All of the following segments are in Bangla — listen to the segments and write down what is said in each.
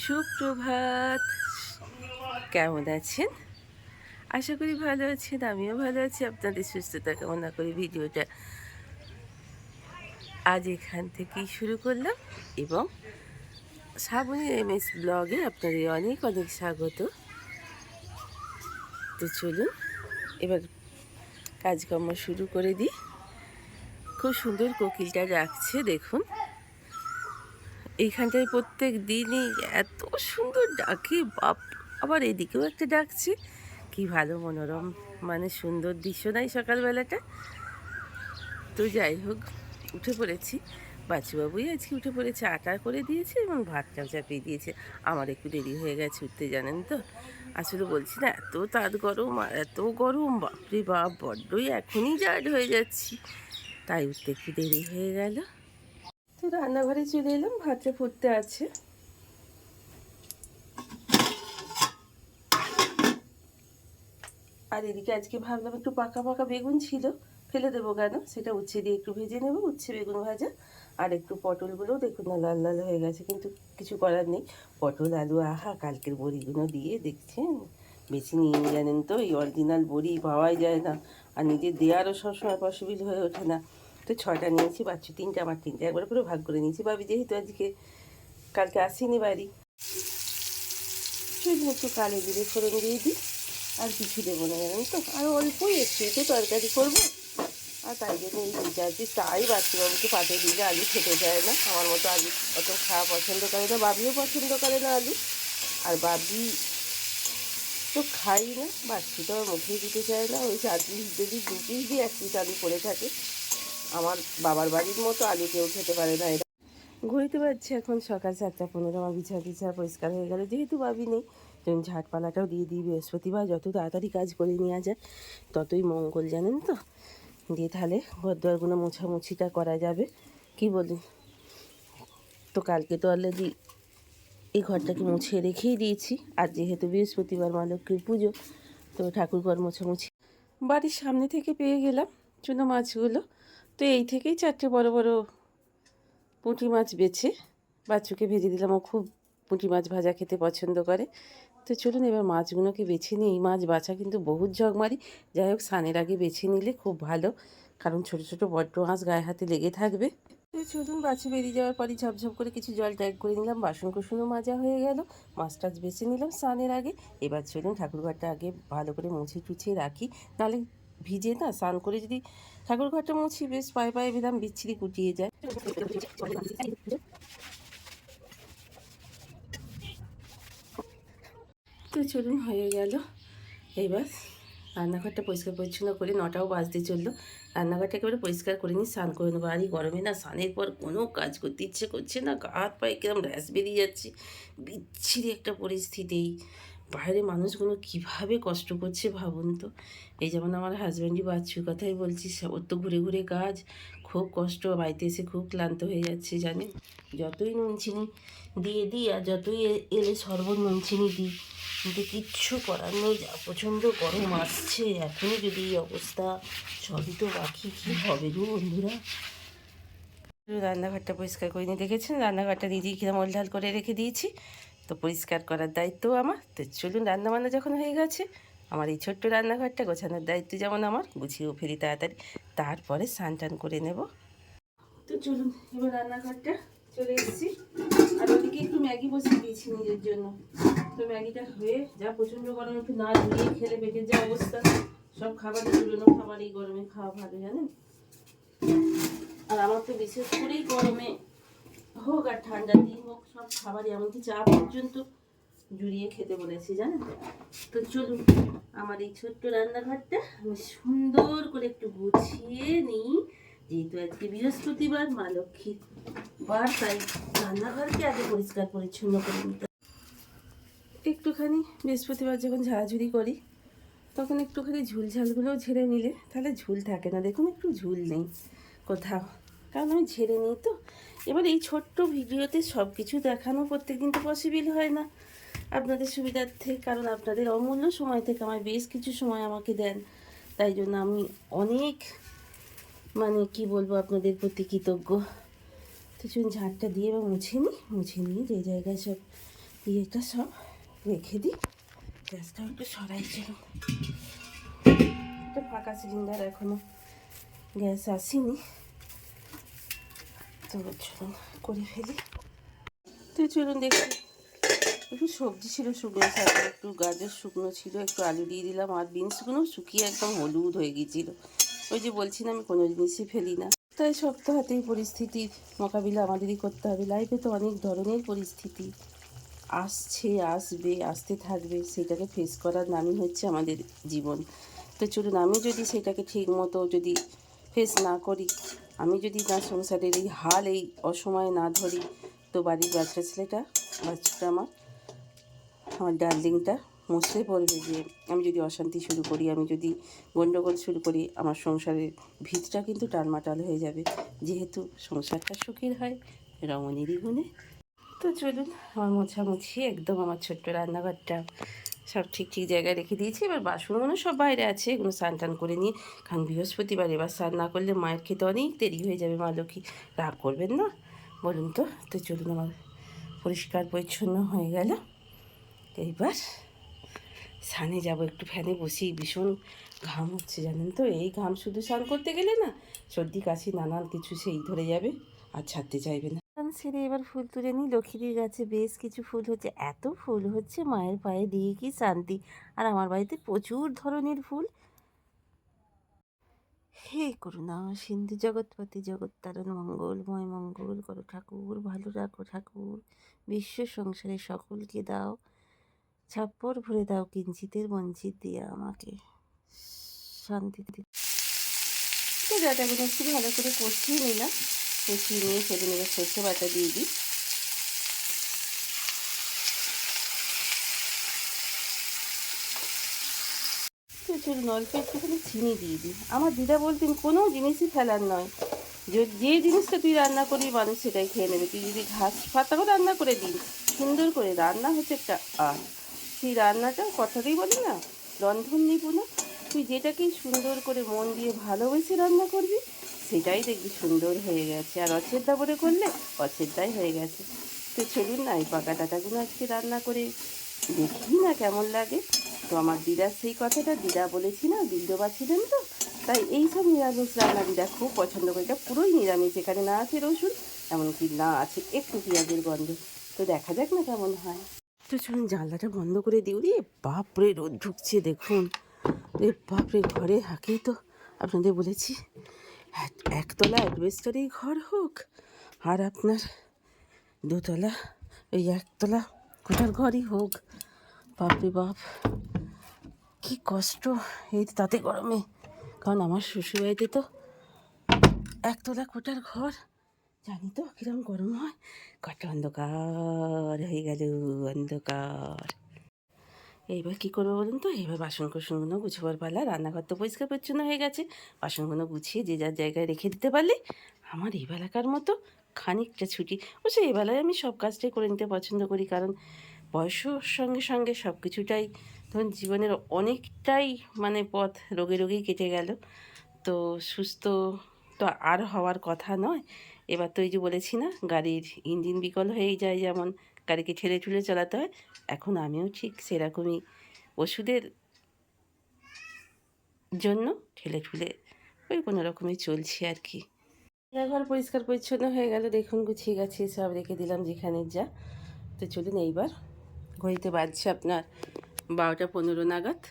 সুপ্রভাত। কেমন আছেন? আশা করি ভালো আছেন। আমিও ভালো আছি। আপনাদের সুস্থতা কামনা করি ভিডিওটা আজ এখান থেকেই শুরু করলাম এবং শ্রাবণীর MS ব্লগে আপনাদের অনেক অনেক স্বাগত। তো চলুন এবার কাজকর্ম শুরু করে দিই। খুব সুন্দর কোকিলটা ডাকছে দেখুন। এইখানটায় প্রত্যেক দিনই এত সুন্দর ডাকে, বাপ! আবার এদিকেও একটা ডাকছে। কি ভালো মনোরম সুন্দর দৃশ্য নাই সকালবেলাটা। তো যাই হোক, উঠে পড়েছি। বাচ্চুবাবুই আজকে উঠে পড়েছে, আটা করে দিয়েছে এবং ভাতটাও চাপিয়ে দিয়েছে। আমার একটু দেরি হয়ে গেছে উঠতে, জানেন তো। আসলে বলছি না, এত তাঁত গরম আর এত গরম, বাপরে বাপ! বড্ডই এখনই জার্ড হয়ে যাচ্ছি, তাই উঠতে একটু দেরি হয়ে গেল। তো রান্নাঘরে চলে এলাম, ভাতটা ফুটতে আছে। আর এদিকে আজকে ভাবলাম একটু পাকা পাকা বেগুন ছিল, ফেলে দেবো কেন, সেটা উচ্ছে দিয়ে একটু ভেজে নেব, উচ্ছে বেগুন ভাজা। আর একটু পটলগুলোও দেখুন না লাল লাল হয়ে গেছে, কিন্তু কিছু করার নেই। পটল আলু, আহা, কালকের বড়িগুলো দিয়ে দেখছেন বেছে নিয়ে, জানেন তো এই অরিজিনাল বড়ি পাওয়াই যায় না, আর নিজের দেওয়ারও সবসময় পসিবল হয়ে ওঠে না। তো 6টা নিয়েছি, বাচ্চু 3টে, আমার 3টে, একবার করে ভাগ করে নিয়েছি। ভাবি যেহেতু আজকে কালকে আসিনি বাড়ি, সেদিন একটু কালো জিরে ফোড়ন দিয়ে দিই, আর কিছু দেবো না, জানেন তো। আর অল্পই একটু তো তরকারি করবো, আর তাই জন্য এই 2-4 পিস, তাই বাচ্চাবাবুকে পাঠিয়ে দিলে আলু খেতে চায় না। আমার মতো আলু অত খাওয়া পছন্দ করে না, বাবিও পছন্দ করে না আলু। আর বাবি তো খাই না, বাচ্চু তো আমার মুখেই দিতে চায় না। ওই 4 পিস যদি 2 পিস দিয়ে 1 পিস আলু পড়ে থাকে। আমার বাবার বাড়ির মতো আলু কেউ খেতে পারে না এরা। ঘুরতে পারছি এখন সকাল 7টা 15, আমার বিছানা পরিষ্কার হয়ে গেল, যেহেতু বাবি নেই। যেমন ঝাঁটপালাটাও দিয়ে দিই, বৃহস্পতিবার যত তাড়াতাড়ি কাজ করে নেওয়া যায় ততই মঙ্গল, জানেন তো। দিয়ে তাহলে ঘরদোয়ারগুলো মোছামুছিটা করা যাবে, কি বলি। তো কালকে তো অলরেডি এই ঘরটাকে মুছে রেখেই দিয়েছি, আর যেহেতু বৃহস্পতিবার মা লক্ষ্মীর পুজো, তো ঠাকুরঘর মোছামুছি বাড়ির সামনে থেকে পেয়ে গেলাম চুনো মাছগুলো। তো এই থেকেই 4টে বড় বড় পুঁটি মাছ বেছে বাচ্চুকে ভেজে দিলাম, ও খুব পুঁটি মাছ ভাজা খেতে পছন্দ করে। তো চলুন এবার মাছগুলোকে বেছে নিই। এই মাছ বাছা কিন্তু বহুত ঝগমারি, যাই হোক স্নানের আগে বেছে নিলে খুব ভালো, কারণ ছোটো ছোটো বড্ড মাছ গায়ে হাতে লেগে থাকবে। তো চলুন, বাচ্চা বেরিয়ে যাওয়ার পরই ঝপঝপ করে কিছু জল ট্যাগ করে নিলাম, বাসন কুসনও মাজা হয়ে গেল, মাছ টাছ বেছে নিলাম স্নানের আগে। এবার চলুন ঠাকুরঘরটা আগে ভালো করে মুছে টুছিয়ে রাখি, নাহলে ভিজে না, স্নান করে যদি ঠাকুরঘরটা মুছি বেশ পায়ে পায়ে বেদাম বিচ্ছিরি কুটিয়ে যায়। তো চলুন হয়ে গেল। এইবার রান্নাঘরটা পরিষ্কার পরিচ্ছন্ন করে, 9টাও বাজতে চললো, রান্নাঘরটা একেবারে পরিষ্কার করে নিই, স্নান করে নেবো। আর এই গরমে না স্নানের পর কোনো কাজ করতে ইচ্ছে করছে না, গা হাত পায়ে কিরম র্যাশ বেরিয়ে যাচ্ছে, বিচ্ছিরি একটা পরিস্থিতি। বাইরে মানুষগুলো কীভাবে কষ্ট করছে ভাবুন তো। এই যেমন আমার হাজব্যান্ডই, বাচ্চুর কথাই বলছি, ওর তো ঘুরে ঘুরে কাজ, খুব কষ্ট, বাড়িতে এসে খুব ক্লান্ত হয়ে যাচ্ছে জানেন। যতই নুন চিনি দিয়ে দিই, আর যতই এলে শরবত নুন চিনি দিই, কিন্তু কিচ্ছু করার নেই, যা প্রচণ্ড গরম আসছে। এখনই যদি এই অবস্থা, সবই তো বাকি, কী হবে গো বন্ধুরা। রান্নাঘরটা পরিষ্কার করে নিয়ে দেখেছেন, রান্নাঘরটা নিজেই কিরম ওলঢাল করে রেখে দিয়েছি। তো পরিষ্কার করার দায়িত্ব আমার। তো চলুন, রান্নাবান্না যখন হয়ে গেছে, আমার এই ছোট্ট রান্নাঘরটা গোছানোর দায়িত্ব যেমন আমার, গুছিয়েও ফেলি তাড়াতাড়ি, তারপরে স্নান টান করে নেব। তো চলুন এবার রান্নাঘরটা চলে এসেছি, আর ওদিকে একটু ম্যাগি বসিয়ে দিয়েছি নিজের জন্য। তো ম্যাগিটা হয়ে যা, প্রচণ্ড গরম, একটু না ধুয়ে খেলে পেটের যা অবস্থা। সব খাবারের পুরনো খাবার এই গরমে খাওয়া ভালো, জানেন। আর আমার তো বিশেষ করেই গরমে হোক আর ঠান্ডা দিন হোক, সব খাবারই, এমনকি চা পর্যন্ত জুড়িয়ে খেতে বলেছি, জানেন। তো চলুন আমার এই ছোট্ট রান্নাঘরটা আমি সুন্দর করে একটু গুছিয়ে নিই, যেহেতু আজকে বৃহস্পতিবার, মা লক্ষ্মীর বার, তাই রান্নাঘরকে আগে পরিষ্কার পরিচ্ছন্ন করে নিতে। একটুখানি বৃহস্পতিবার যখন ঝাড়াঝুড়ি করি, তখন একটুখানি ঝুল ঝালগুলোও ঝেড়ে নিলে তাহলে ঝুল থাকে না। দেখুন একটু ঝুল নেই কোথাও, কারণ আমি ঝেড়ে নিই তো। এবার এই ছোট্ট ভিডিওতে সব কিছু দেখানো প্রত্যেকদিন তো পসিবল হয় না আপনাদের সুবিধার্থে, কারণ আপনাদের অমূল্য সময় থেকে আমায় বেশ কিছু সময় আমাকে দেন, তাই জন্য আমি অনেক কি বলবো আপনাদের প্রতি কৃতজ্ঞ। তো চলুন ঝাঁটটা দিয়ে এবার মুছে নিই, মুছে নিয়ে যে জায়গায় সব ইয়েটা সব রেখে দিই। গ্যাসটা একটু সরাই ছিল, একটা ফাঁকা সিলিন্ডার, এখনো গ্যাস আসেনি, তো চলুন করে ফেলি। তো চলুন দেখি, একটু সবজি ছিল শুকনো শাক, একটু গাজর শুকনো ছিল, একটু আলু দিয়ে দিলাম, আর বিনসগুলো শুকিয়ে একদম হলুদ হয়ে গিয়েছিল। ওই যে বলছি না, আমি কোনো জিনিসই ফেলি না। তাই শক্ত হাতেই পরিস্থিতির মোকাবিলা আমাদেরই করতে হবে। লাইফে তো অনেক ধরনের পরিস্থিতি আসছে, আসবে, আসতে থাকবে, সেটাকে ফেস করার নামই হচ্ছে আমাদের জীবন। তো চলুন, আমি যদি সেটাকে ঠিক মতো যদি ফেস না করি, আমি যদি না সংসারের এই হাল এই অসময়ে না ধরি, তো বাড়ির বাচ্চা ছেলেটা, বাচ্চাটা আমার ডার্লিংটা মুছড়ে পড়বে। যে আমি যদি অশান্তি শুরু করি, আমি যদি গণ্ডগোল শুরু করি, আমার সংসারের ভিতটা কিন্তু টালমাটাল হয়ে যাবে। যেহেতু সংসারটা সুখের হয় রমণীরই গুণে। তো চলুন, আমার মোছামুছি একদম, আমার ছোট্ট রান্নাঘরটা সব ঠিক ঠিক জায়গায় রেখে দিয়েছি। এবার বাসনগুলো সব বাইরে আছে, এগুলো স্নান টান করে নিয়ে, কারণ বৃহস্পতিবার এবার স্নান না করলে মায়ের খেতে অনেক দেরি হয়ে যাবে। মা লক্ষ্মী রাগ করবেন না বলুন তো? তো চলুন, আমার পরিষ্কার পরিচ্ছন্ন হয়ে গেল। এইবার স্নানে যাবো, একটু ফ্যানে বসি, ভীষণ ঘাম হচ্ছে জানেন তো। এই ঘাম শুধু স্নান করতে গেলে না সর্দি কাশি নানান কিছু সেই ধরে যাবে, আর ছাড়তে চাইবে না। সেরে এবার ফুল তুলে নিই। লক্ষ্মীর গাছে বেশ কিছু ফুল হচ্ছে, এত ফুল হচ্ছে মায়ের পায়ে দিয়ে কি শান্তি। আর আমার বাড়িতে প্রচুর ধরনের ফুল। হে করুণা সিন্ধু জগৎপতি জগত্তারণ মঙ্গলময় মঙ্গল করো ঠাকুর, ভালো রাখো ঠাকুর, বিশ্ব সংসারে সকলকে দাও, ছাপ্পর ভরে দাও কিঞ্চিতের বঞ্চিত দিয়ে আমাকে শান্তি দিতে। তো ডাটাগুলো একটু ভালো করে কষিয়ে নিলাম, কষিয়ে নিয়ে সেদিন এবার সর্ষে বাটা দিয়ে দিই। তো চলুন, অল্প একটুখানি চিনি দিয়ে দিই। আমার দিদা বলতেন কোনো জিনিসই ফেলার নয়, যে জিনিসটা তুই রান্না করবি মানুষ সেটাই খেয়ে নেবে। তুই যদি ঘাস পাতাও রান্না করে দিন, সুন্দর করে, রান্না হচ্ছে একটা আর্ট। সেই রান্নাটা কথাতেই বলি না, রন্ধন নিপুণা। তুই যেটাকেই সুন্দর করে মন দিয়ে ভালোবেসে রান্না করবি, সেটাই দেখবি সুন্দর হয়ে গেছে। আর অছেদ্দা করে করলে অছেদ্দাই হয়ে গেছে। তো চলুন না, এই পাকা টাকাগুলো আজকে রান্না করে দেখি না কেমন লাগে। তো আমার দিদার সেই কথাটা, দিদা বলেছি না বিধবা ছিলেন, তো তাই এইসব নিরামিষ রান্না দিদা খুব পছন্দ করে। এটা পুরোই নিরামিষ, এখানে না আছে রসুন, এমনকি না আছে একটু পেঁয়াজের গন্ধ। তো দেখা যাক না কেমন হয়। তো চলুন জানলাটা বন্ধ করে দিই। রে বাপরে, রোদ ঢুকছে দেখুন। রে বাপরে, ঘরে হাঁকেই তো আপনাদের বলেছি একতলা অ্যাডভেস্টারেই ঘর হোক, আর আপনার দোতলা ওই একতলা কোঠার ঘরই হোক, বাপরে বাপ কি কষ্ট এই তাতে গরমে। কারণ আমার শ্বশুরবাড়িতে তো একতলা কোটার ঘর, জানি তো কিরম গরম হয়। কত অন্ধকার হয়ে গেল, অন্ধকার। এইবার কী করবো বলুন তো? এবার বাসন কোসনগুলো গুছবার পালা। রান্নাঘর তো পরিষ্কার পরিচ্ছন্ন হয়ে গেছে, বাসনগুলো গুছিয়ে যে যার জায়গায় রেখে দিতে পারলে আমার এই বেলাকার মতো খানিকটা ছুটি। অবশ্য এই বেলায় আমি সব কাজটাই করে নিতে পছন্দ করি, কারণ বয়সের সঙ্গে সঙ্গে সব কিছুটাই, ধরুন জীবনের অনেকটাই মানে পথ রোগে রোগেই কেটে গেল। তো সুস্থ তো আর হওয়ার কথা নয়। এবার তো এই যে বলেছি না, গাড়ির ইঞ্জিন বিকল হয়েই যায়, যেমন গাড়িকে ঠেলে ঠুলে চালাতে হয়, এখন আমিও ঠিক সেরকমই ওষুধের জন্য ঠেলে ঠুলে ওই কোনো রকমই চলছি আর কি। ঘর পরিষ্কার পরিচ্ছন্ন হয়ে গেল, দেখুন গুছিয়ে গেছে, সব রেখে দিলাম যেখানে যা। তো চলুন, এইবার ঘড়িতে বাজছে আপনার 12টা 15 নাগাদ।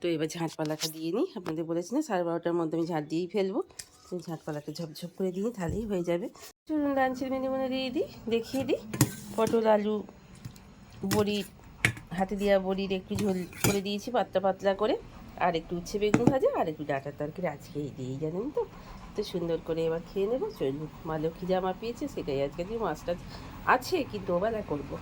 তো এবার ঝাঁটপালাটা দিয়ে নিই। আপনাদের বলেছি না 12:30টার মধ্যে আমি ঝাঁট দিয়েই ফেলবো। তো ঝাঁটপালাটা ঝপঝপ করে দিয়ে তাহলেই হয়ে যাবে। চলুন লাঞ্চের মেনু দিয়ে দিই, দেখিয়ে দিই। পটল আলু বড়ির, হাতে দেওয়া বড়ির একটু ঝোল করে দিয়েছি পাতলা পাতলা করে, আর একটু উচ্ছে বেগুন ভাজা, আর একটু ডাঁটার তরকারি আজকেই দিই জানেন তো। তো সুন্দর করে এবার খেয়ে নেবো। চলুন, মা লক্ষ্মী যা মা পেয়েছে সেটাই আজকে দিয়ে, মাছটা আছে কিন্তু ওবেলা করবো।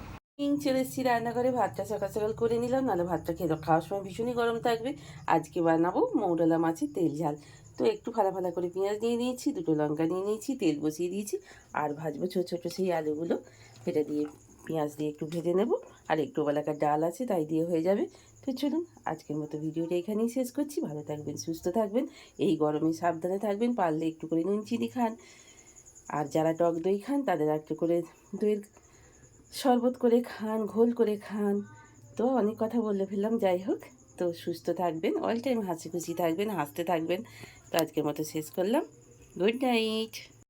চলে এসেছি রান্নাঘরে, ভাতটা সকাল সকাল করে নিলাম, নাহলে ভাতটা খেয়ে খাওয়ার সময় ভীষণই গরম থাকবে। আজকে বানাবো মৌরলা মাছের তেল ঝাল। তো একটু ফালা ফালা করে পেঁয়াজ নিয়ে নিয়েছি, দুটো লঙ্কা নিয়ে নিয়েছি, তেল বসিয়ে দিয়েছি, আর ভাজবো ছোটো ছোটো সেই আলুগুলো। সেটা দিয়ে পেঁয়াজ দিয়ে একটু ভেজে নেব, আর একটু বেলাকার ডাল আছে তাই দিয়ে হয়ে যাবে। তো চলুন, আজকের মতো ভিডিওটা এখানেই শেষ করছি। ভালো থাকবেন, সুস্থ থাকবেন, এই গরমে সাবধানে থাকবেন, পারলে একটু করে নুন চিনি খান, আর যারা টক দই খান তাদের একটু করে দইয়ের শরবত করে খান, ঘোল করে খান। তো অনেক কথা বলে ফেললাম, যাই হোক। তো সুস্থ থাকবেন, অল টাইম হাসি খুশি থাকবেন, হাসতে থাকবেন। তো আজকের মতো শেষ করলাম। Good night.